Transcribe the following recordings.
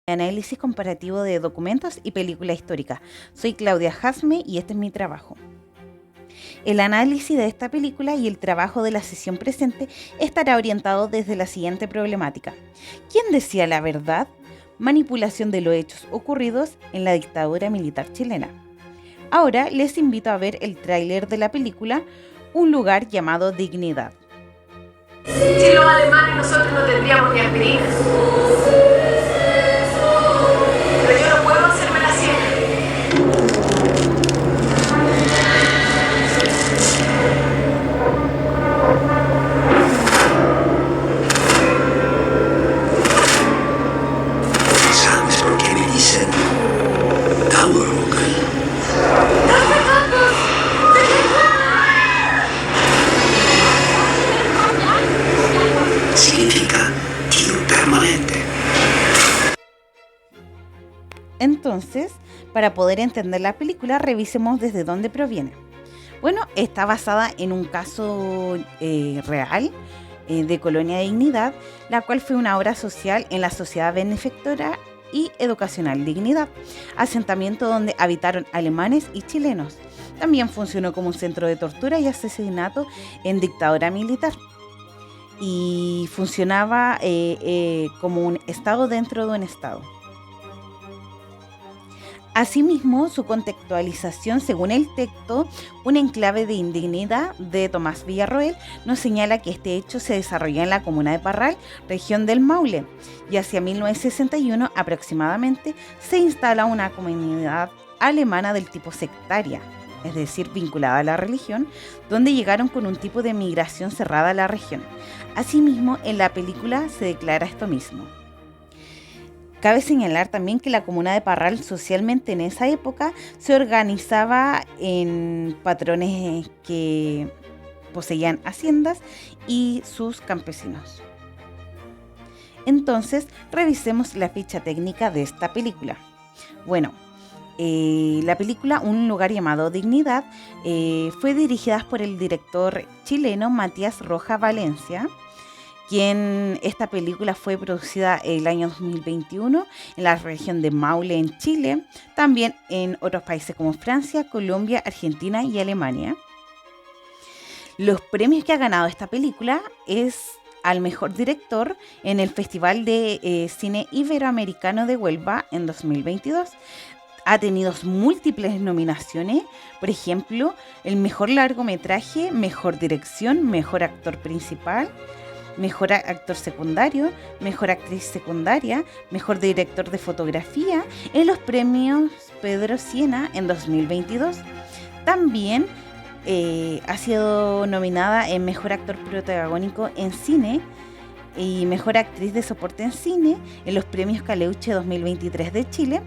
Análisis comparativo de documentos y películas históricas. Soy Claudia Jasme y este es mi trabajo. El análisis de esta película y el trabajo de la sesión presente estará orientado desde la siguiente problemática. ¿Quién decía la verdad? Manipulación de los hechos ocurridos en la dictadura militar chilena. Ahora les invito a ver el tráiler de la película Un lugar llamado Dignidad. Sin los alemanes nosotros no tendríamos ni aspirinas. Pero yo no puedo hacerme la ciega. ¿Sabes por qué me dicen Dauervogel? Significa tío permanente. Entonces, para poder entender la película, revisemos desde dónde proviene. Bueno, está basada en un caso real de Colonia Dignidad, la cual fue una obra social en la sociedad benefactora y educacional Dignidad, asentamiento donde habitaron alemanes y chilenos. También funcionó como un centro de tortura y asesinato en dictadura militar. Y funcionaba como un estado dentro de un estado. Asimismo, su contextualización según el texto, Un enclave de indignidad de Tomás Villarroel, nos señala que este hecho se desarrolló en la comuna de Parral, región del Maule, y hacia 1961 aproximadamente se instala una comunidad alemana del tipo sectaria, es decir, vinculada a la religión, donde llegaron con un tipo de migración cerrada a la región. Asimismo, en la película se declara esto mismo. Cabe señalar también que la comuna de Parral socialmente en esa época se organizaba en patrones que poseían haciendas y sus campesinos. Entonces, revisemos la ficha técnica de esta película. Bueno, la película Un lugar llamado Dignidad fue dirigida por el director chileno Matías Roja Valencia, quien esta película fue producida el año 2021 en la región de Maule en Chile, también en otros países como Francia, Colombia, Argentina y Alemania. Los premios que ha ganado esta película es al mejor director en el Festival de Cine Iberoamericano de Huelva en 2022. Ha tenido múltiples nominaciones, por ejemplo, el mejor largometraje, mejor dirección, mejor actor principal, mejor actor secundario, mejor actriz secundaria, mejor director de fotografía en los premios Pedro Siena en 2022. También ha sido nominada en mejor actor protagónico en cine y mejor actriz de soporte en cine en los premios Caleuche 2023 de Chile.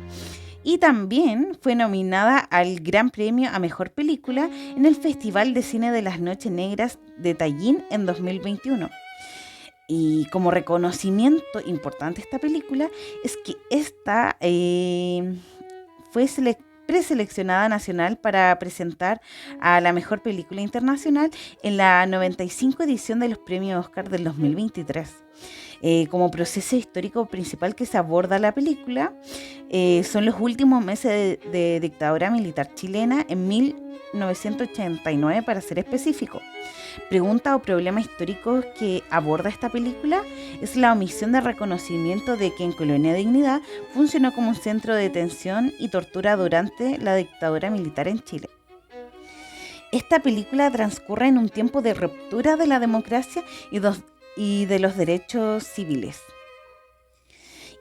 Y también fue nominada al Gran Premio a Mejor Película en el Festival de Cine de las Noches Negras de Tallin en 2021. Y como reconocimiento importante esta película es que esta fue preseleccionada nacional para presentar a la mejor película internacional en la 95 edición de los premios Oscar del 2023. Como proceso histórico principal que se aborda la película son los últimos meses de dictadura militar chilena en 1989 para ser específico. Pregunta o problema histórico que aborda esta película es la omisión de reconocimiento de que en Colonia Dignidad funcionó como un centro de detención y tortura durante la dictadura militar en Chile. Esta película transcurre en un tiempo de ruptura de la democracia y de los derechos civiles.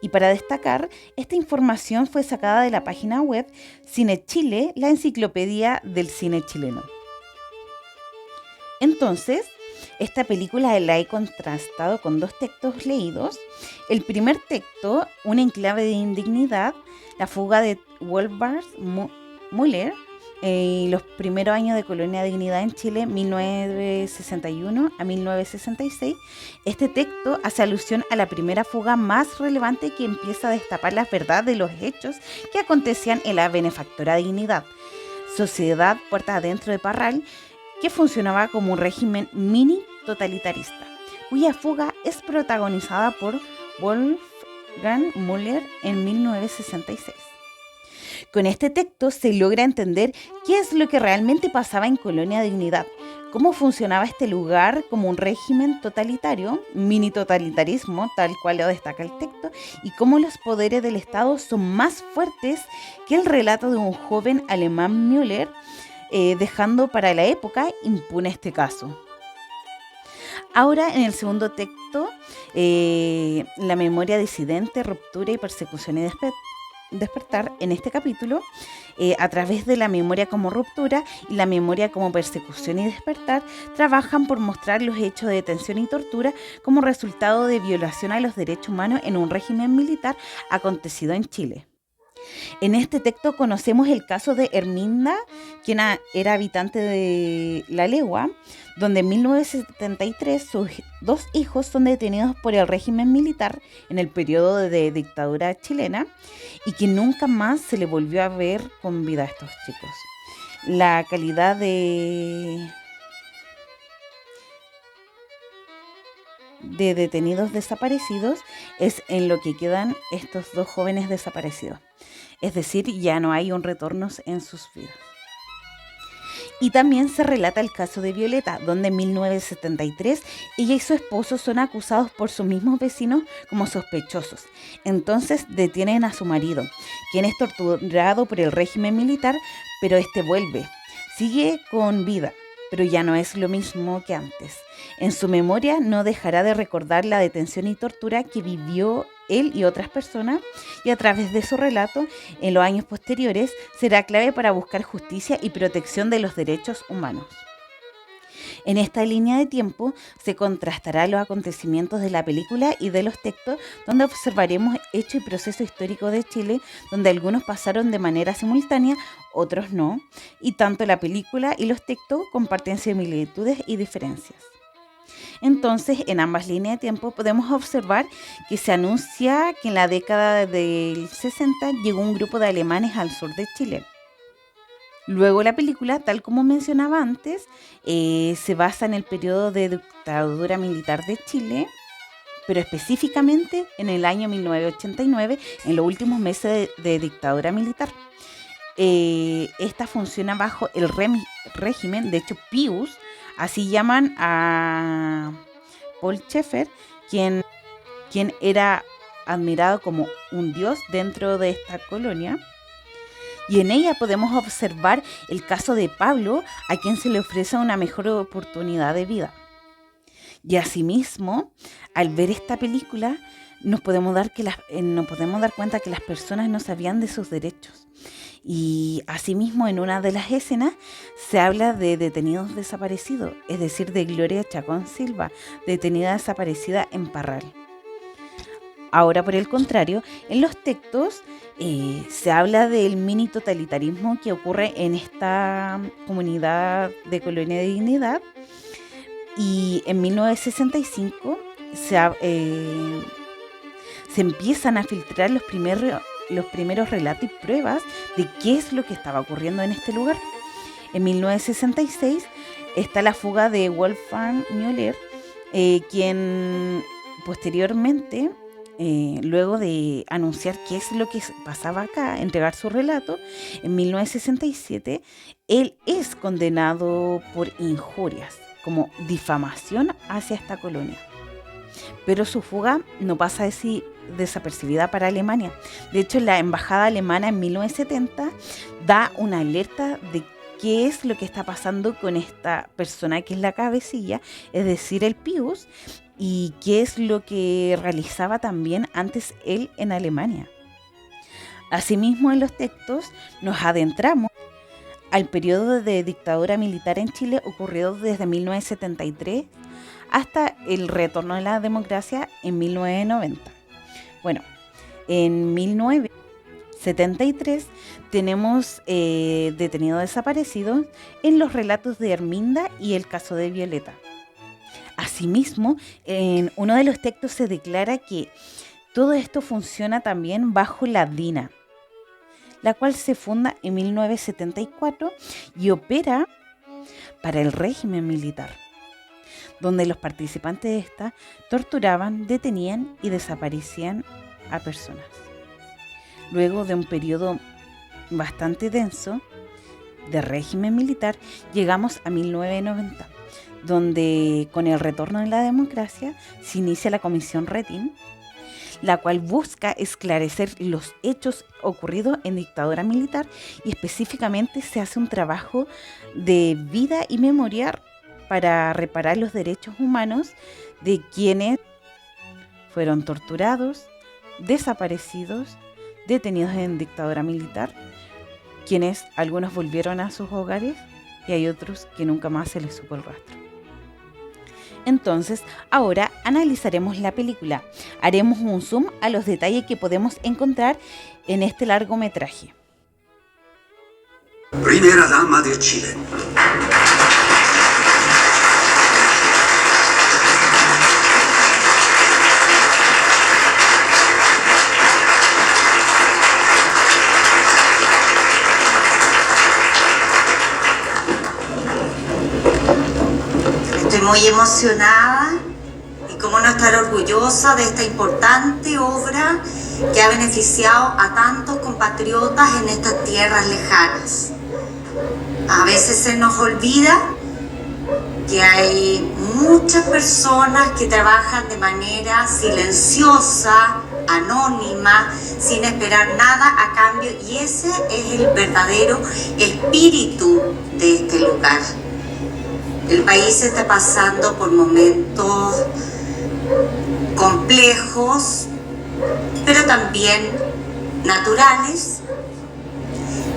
Y para destacar, esta información fue sacada de la página web Cine Chile, la enciclopedia del cine chileno. Entonces, esta película la he contrastado con dos textos leídos. El primer texto, Un enclave de indignidad, la fuga de Wolfgang Müller, los primeros años de Colonia Dignidad en Chile, 1961 a 1966. Este texto hace alusión a la primera fuga más relevante que empieza a destapar la verdad de los hechos que acontecían en la benefactora Dignidad, sociedad puertas adentro de Parral, que funcionaba como un régimen mini totalitarista, cuya fuga es protagonizada por Wolf Wolfgang Müller en 1966. Con este texto se logra entender qué es lo que realmente pasaba en Colonia Dignidad, cómo funcionaba este lugar como un régimen totalitario, mini totalitarismo, tal cual lo destaca el texto, y cómo los poderes del Estado son más fuertes que el relato de un joven alemán Müller, dejando para la época impune este caso. Ahora, en el segundo texto, la memoria disidente, ruptura y persecución y despertar, en este capítulo, a través de la memoria como ruptura y la memoria como persecución y despertar, trabajan por mostrar los hechos de detención y tortura como resultado de violación a los derechos humanos en un régimen militar acontecido en Chile. En este texto conocemos el caso de Herminda, quien era habitante de La Legua, donde en 1973 sus 2 hijos son detenidos por el régimen militar en el periodo de dictadura chilena y que nunca más se le volvió a ver con vida a estos chicos. La calidad de detenidos desaparecidos es en lo que quedan estos 2 jóvenes desaparecidos. Es decir, ya no hay un retorno en sus vidas. Y también se relata el caso de Violeta, donde en 1973 ella y su esposo son acusados por sus mismos vecinos como sospechosos. Entonces detienen a su marido, quien es torturado por el régimen militar, pero este vuelve. Sigue con vida, pero ya no es lo mismo que antes. En su memoria no dejará de recordar la detención y tortura que vivió él y otras personas, y a través de su relato, en los años posteriores, será clave para buscar justicia y protección de los derechos humanos. En esta línea de tiempo se contrastarán los acontecimientos de la película y de los textos, donde observaremos hechos y procesos históricos de Chile, donde algunos pasaron de manera simultánea, otros no, y tanto la película y los textos comparten similitudes y diferencias. Entonces, en ambas líneas de tiempo podemos observar que se anuncia que en la década del 60 llegó un grupo de alemanes al sur de Chile. Luego la película, tal como mencionaba antes, se basa en el periodo de dictadura militar de Chile, pero específicamente en el año 1989, en los últimos meses de dictadura militar. Esta funciona bajo el régimen, de hecho Pius, así llaman a Paul Schaeffer, quien era admirado como un dios dentro de esta colonia. Y en ella podemos observar el caso de Pablo, a quien se le ofrece una mejor oportunidad de vida. Y asimismo, al ver esta película, nos podemos dar cuenta que las personas no sabían de sus derechos. Y asimismo, en una de las escenas se habla de detenidos desaparecidos, es decir, de Gloria Chacón Silva, detenida desaparecida en Parral. Ahora, por el contrario, en los textos se habla del mini totalitarismo que ocurre en esta comunidad de Colonia de Dignidad, y en 1965 se empiezan a filtrar los primeros relatos y pruebas de qué es lo que estaba ocurriendo en este lugar. En 1966 está la fuga de Wolfgang Müller, quien posteriormente, luego de anunciar qué es lo que pasaba acá, entregar su relato, en 1967 él es condenado por injurias, como difamación hacia esta colonia. Pero su fuga no pasa desapercibida para Alemania. De hecho, la embajada alemana en 1970 da una alerta de qué es lo que está pasando con esta persona que es la cabecilla, es decir, el Pius, y qué es lo que realizaba también antes él en Alemania. Asimismo, en los textos nos adentramos al periodo de dictadura militar en Chile ocurrido desde 1973 hasta el retorno de la democracia en 1990. Bueno, en 1973 tenemos detenidos desaparecidos en los relatos de Herminda y el caso de Violeta. Asimismo, en uno de los textos se declara que todo esto funciona también bajo la DINA, la cual se funda en 1974 y opera para el régimen militar, donde los participantes de esta torturaban, detenían y desaparecían a personas. Luego de un periodo bastante denso de régimen militar, llegamos a 1990, donde con el retorno de la democracia se inicia la Comisión Rettig, la cual busca esclarecer los hechos ocurridos en dictadura militar y específicamente se hace un trabajo de vida y memoria para reparar los derechos humanos de quienes fueron torturados, desaparecidos, detenidos en dictadura militar, quienes algunos volvieron a sus hogares y hay otros que nunca más se les supo el rastro. Entonces, ahora analizaremos la película. Haremos un zoom a los detalles que podemos encontrar en este largometraje. Primera dama de Chile. Estoy muy emocionada y cómo no estar orgullosa de esta importante obra que ha beneficiado a tantos compatriotas en estas tierras lejanas. A veces se nos olvida que hay muchas personas que trabajan de manera silenciosa, anónima, sin esperar nada a cambio, y ese es el verdadero espíritu de este lugar. El país está pasando por momentos complejos, pero también naturales.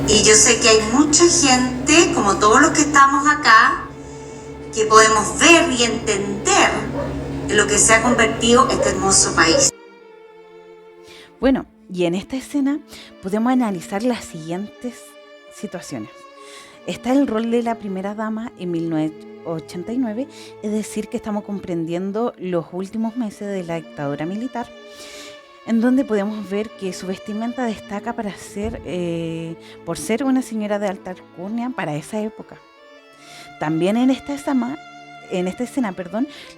Y yo sé que hay mucha gente, como todos los que estamos acá, que podemos ver y entender en lo que se ha convertido este hermoso país. Bueno, y en esta escena podemos analizar las siguientes situaciones. Está el rol de la primera dama en 1989, es decir, que estamos comprendiendo los últimos meses de la dictadura militar, en donde podemos ver que su vestimenta destaca por ser una señora de alta alcurnia para esa época. También en esta escena,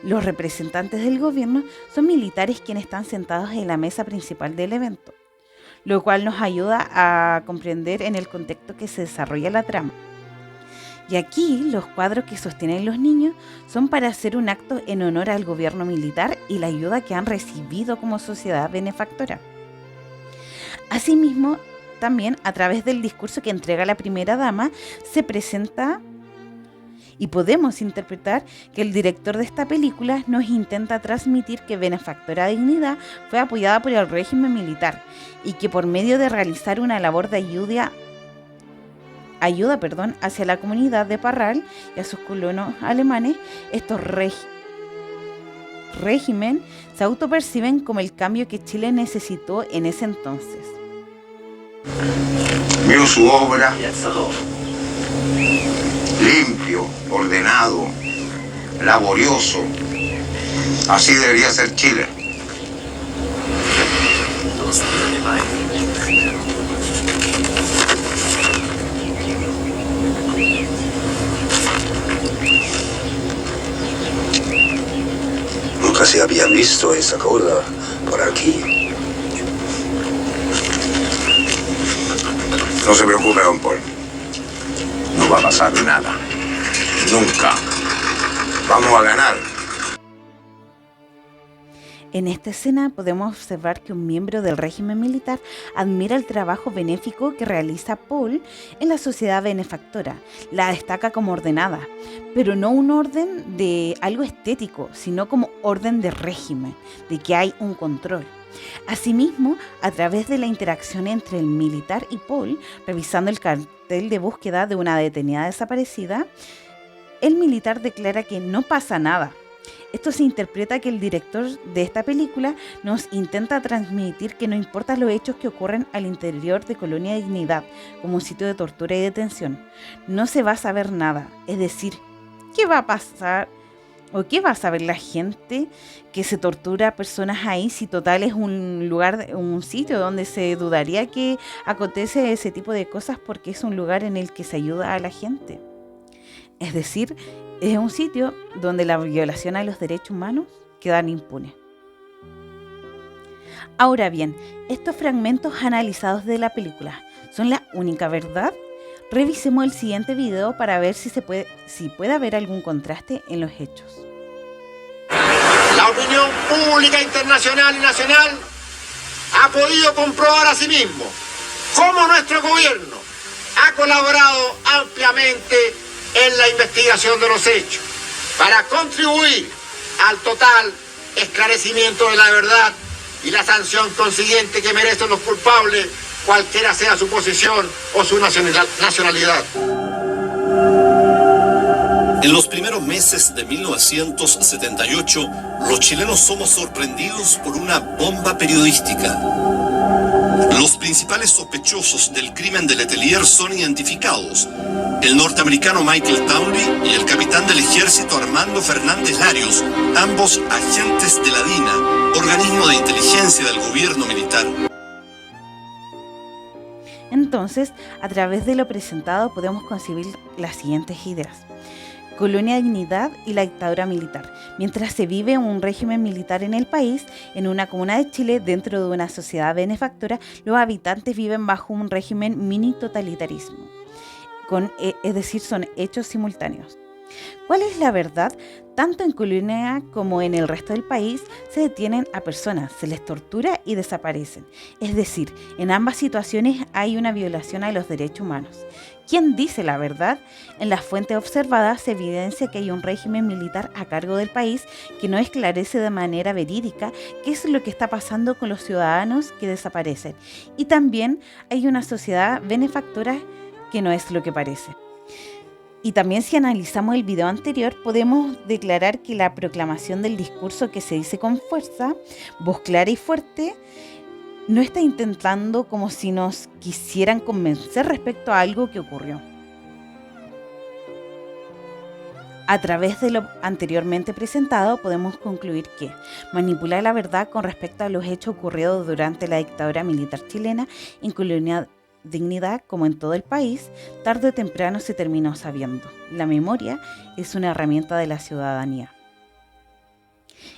los representantes del gobierno son militares quienes están sentados en la mesa principal del evento, lo cual nos ayuda a comprender en el contexto que se desarrolla la trama. Y aquí los cuadros que sostienen los niños son para hacer un acto en honor al gobierno militar y la ayuda que han recibido como sociedad benefactora. Asimismo, también a través del discurso que entrega la primera dama, se presenta y podemos interpretar que el director de esta película nos intenta transmitir que Benefactora Dignidad fue apoyada por el régimen militar y que por medio de realizar una labor de ayuda hacia la comunidad de Parral y a sus colonos alemanes, estos régimen se autoperciben como el cambio que Chile necesitó en ese entonces. Veo su obra limpio, ordenado, laborioso. Así debería ser Chile. Nunca se había visto esa cosa por aquí. No se preocupe, don Paul. No va a pasar nada. Nunca. Vamos a ganar. En esta escena podemos observar que un miembro del régimen militar admira el trabajo benéfico que realiza Paul en la sociedad benefactora. La destaca como ordenada, pero no un orden de algo estético, sino como orden de régimen, de que hay un control. Asimismo, a través de la interacción entre el militar y Paul, revisando el cartel de búsqueda de una detenida desaparecida, el militar declara que no pasa nada. Esto se interpreta que el director de esta película nos intenta transmitir que no importa los hechos que ocurren al interior de Colonia Dignidad, como un sitio de tortura y detención, no se va a saber nada. Es decir, ¿qué va a pasar? ¿O qué va a saber la gente que se tortura a personas ahí si total es un lugar, un sitio donde se dudaría que acontece ese tipo de cosas porque es un lugar en el que se ayuda a la gente? Es decir, es un sitio donde la violación a los derechos humanos quedan impunes. Ahora bien, estos fragmentos analizados de la película, ¿son la única verdad? Revisemos el siguiente video para ver si puede haber algún contraste en los hechos. La opinión pública internacional y nacional ha podido comprobar a sí mismo cómo nuestro gobierno ha colaborado ampliamente en la investigación de los hechos para contribuir al total esclarecimiento de la verdad y la sanción consiguiente que merecen los culpables, cualquiera sea su posición o su nacionalidad. En los primeros meses de 1978, los chilenos somos sorprendidos por una bomba periodística. Los principales sospechosos del crimen de Letelier son identificados: el norteamericano Michael Townley y el capitán del ejército Armando Fernández Larios, ambos agentes de la DINA, organismo de inteligencia del gobierno militar. Entonces, a través de lo presentado podemos concebir las siguientes ideas. Colonia Dignidad y la dictadura militar. Mientras se vive un régimen militar en el país, en una comuna de Chile, dentro de una sociedad benefactora, los habitantes viven bajo un régimen mini totalitarismo, es decir, son hechos simultáneos. ¿Cuál es la verdad? Tanto en Colonia como en el resto del país se detienen a personas, se les tortura y desaparecen. Es decir, en ambas situaciones hay una violación a los derechos humanos. ¿Quién dice la verdad? En las fuentes observadas se evidencia que hay un régimen militar a cargo del país que no esclarece de manera verídica qué es lo que está pasando con los ciudadanos que desaparecen. Y también hay una sociedad benefactora que no es lo que parece. Y también, si analizamos el video anterior, podemos declarar que la proclamación del discurso que se dice con fuerza, voz clara y fuerte, no está intentando como si nos quisieran convencer respecto a algo que ocurrió. A través de lo anteriormente presentado, podemos concluir que manipular la verdad con respecto a los hechos ocurridos durante la dictadura militar chilena en Colonia Dignidad, como en todo el país, tarde o temprano se terminó sabiendo. La memoria es una herramienta de la ciudadanía.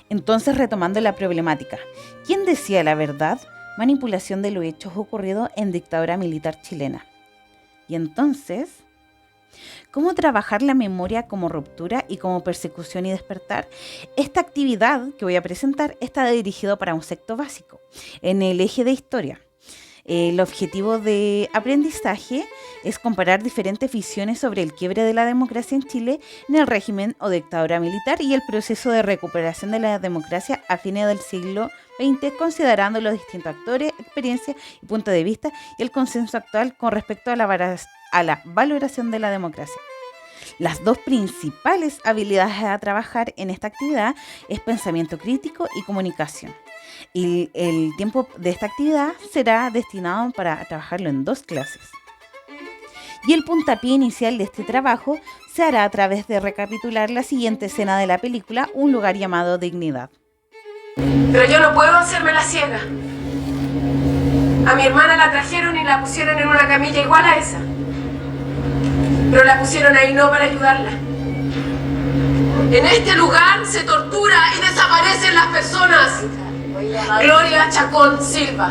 Entonces, retomando la problemática, ¿quién decía la verdad? Manipulación de los hechos ocurridos en dictadura militar chilena. Y entonces, ¿cómo trabajar la memoria como ruptura y como persecución y despertar? Esta actividad que voy a presentar está dirigida para un sector básico, en el eje de historia. El objetivo de aprendizaje es comparar diferentes visiones sobre el quiebre de la democracia en Chile en el régimen o dictadura militar y el proceso de recuperación de la democracia a fines del siglo XX, considerando los distintos actores, experiencias y puntos de vista y el consenso actual con respecto a la valoración de la democracia. Las dos principales habilidades a trabajar en esta actividad es pensamiento crítico y comunicación. Y el tiempo de esta actividad será destinado para trabajarlo en 2 clases. Y el puntapié inicial de este trabajo se hará a través de recapitular la siguiente escena de la película Un lugar llamado Dignidad. Pero yo no puedo hacerme la ciega. A mi hermana la trajeron y la pusieron en una camilla igual a esa. Pero la pusieron ahí no para ayudarla. En este lugar se tortura y desaparecen las personas. Gloria Chacón Silva,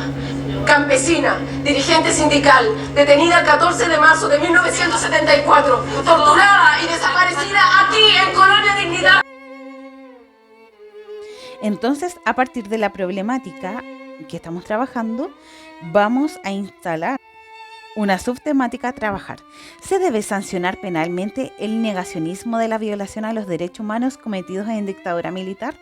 campesina, dirigente sindical, detenida el 14 de marzo de 1974, torturada y desaparecida aquí en Colonia Dignidad. Entonces, a partir de la problemática que estamos trabajando, vamos a instalar una subtemática a trabajar. ¿Se debe sancionar penalmente el negacionismo de la violación a los derechos humanos cometidos en dictadura militar?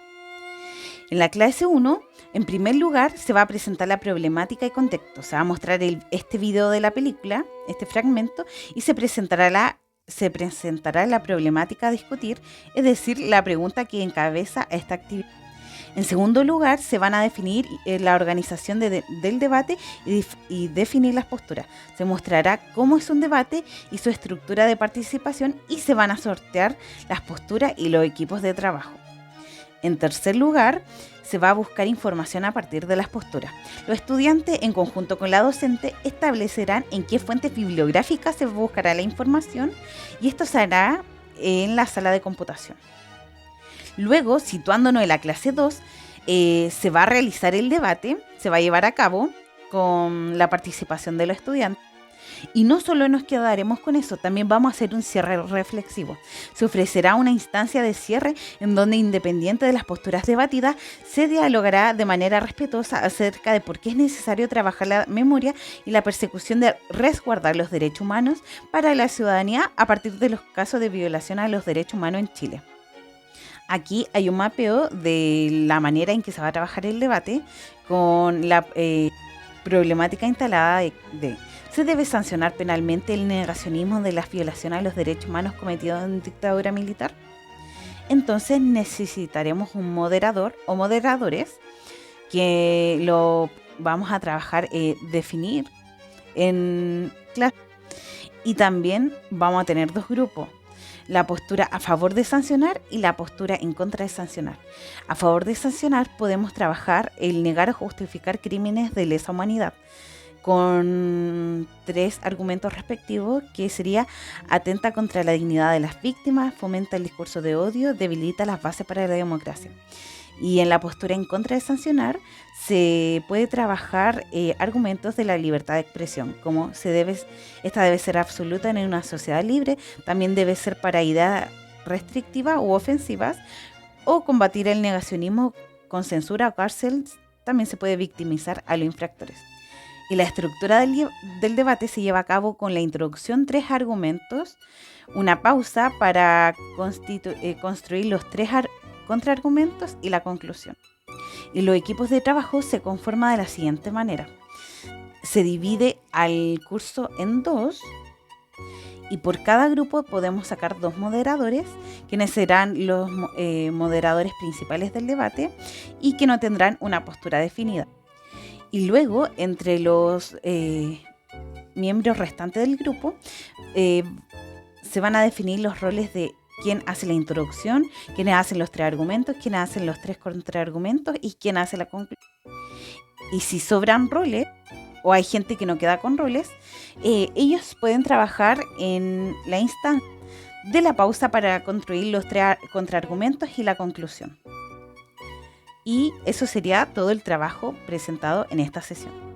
En la clase 1, en primer lugar, se va a presentar la problemática y contexto. Se va a mostrar este video de la película, este fragmento, y se presentará la problemática a discutir, es decir, la pregunta que encabeza esta actividad. En segundo lugar, se van a definir la organización del debate y definir las posturas. Se mostrará cómo es un debate y su estructura de participación y se van a sortear las posturas y los equipos de trabajo. En tercer lugar, se va a buscar información a partir de las posturas. Los estudiantes, en conjunto con la docente, establecerán en qué fuentes bibliográficas se buscará la información y esto se hará en la sala de computación. Luego, situándonos en la clase 2, Se va a realizar el debate, se va a llevar a cabo con la participación de los estudiantes. Y no solo nos quedaremos con eso, también vamos a hacer un cierre reflexivo. Se ofrecerá una instancia de cierre en donde, independiente de las posturas debatidas, se dialogará de manera respetuosa acerca de por qué es necesario trabajar la memoria y la persecución de resguardar los derechos humanos para la ciudadanía a partir de los casos de violación a los derechos humanos en Chile. Aquí hay un mapeo de la manera en que se va a trabajar el debate con la problemática instalada de se debe sancionar penalmente el negacionismo de las violaciones a los derechos humanos cometidos en dictadura militar. Entonces necesitaremos un moderador o moderadores que lo vamos a trabajar, definir en clase. Y también vamos a tener dos grupos: la postura a favor de sancionar y la postura en contra de sancionar. A favor de sancionar podemos trabajar el negar o justificar crímenes de lesa humanidad, con 3 argumentos respectivos, que sería: atenta contra la dignidad de las víctimas, fomenta el discurso de odio, debilita las bases para la democracia. Y en la postura en contra de sancionar se puede trabajar argumentos de la libertad de expresión, como esta debe ser absoluta en una sociedad libre, también debe ser para ideas restrictivas u ofensivas, o combatir el negacionismo con censura o cárcel. También se puede victimizar a los infractores. Y la estructura del debate se lleva a cabo con la introducción, 3 argumentos, una pausa para construir los 3 contraargumentos y la conclusión. Y los equipos de trabajo se conforman de la siguiente manera: se divide al curso en 2 y por cada grupo podemos sacar 2 moderadores, quienes serán los moderadores principales del debate y que no tendrán una postura definida. Y luego, entre los miembros restantes del grupo, se van a definir los roles de quién hace la introducción, quiénes hacen los 3 argumentos, quiénes hacen los 3 contraargumentos y quién hace la conclusión. Y si sobran roles, o hay gente que no queda con roles, ellos pueden trabajar en la instancia de la pausa para construir los 3 contraargumentos y la conclusión. Y eso sería todo el trabajo presentado en esta sesión.